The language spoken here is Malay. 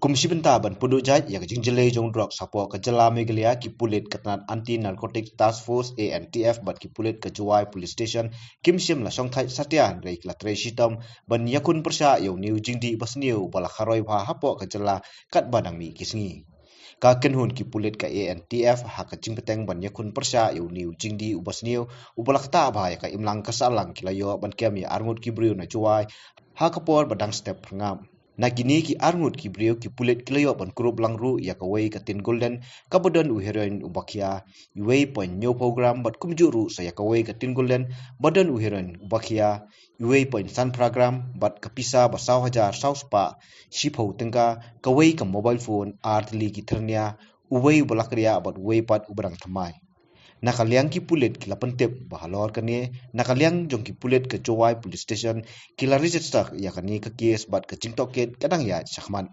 Komisi Bentaban Pundujat yang jingjele jong drug sapo kejala Meghalaya kipulit ketanat anti narcotic task force ANTF bat kipulit kejuai police station kimsim la songthai satian rei klatre sitam ban yakun persya yo new jingdi basniu bala kharoi bha hapo kejala kat badang mi kisngi ka kenhun kipulit ka ANTF ha ka jingpeteng ban yakun persya yo new jingdi ubasniu ubala kta bha ya ka imlang kasalang kilayo ban kemi arngut kibriu na juai ha kapor badang step ngam na kini ki arngut ki brio ki pulet kilayo ban kurup langru ya kawai katin golden kabadan u heroin ubakia uwei point new program bat kumjuru saya kawai katin golden badan u heroin ubakia uwei point san program bat kapisa basau hajar sauspa shipho tengka kawai ka mobile phone artli ki thernia uwei balakria bat uwei pat ubrang thamai nakaliang ki pulet kila pentep bahalor kane nakaliang jong ki pulet ke Jowai police station kila register ya kani ke case bat ke cingtoket kadang ya sakman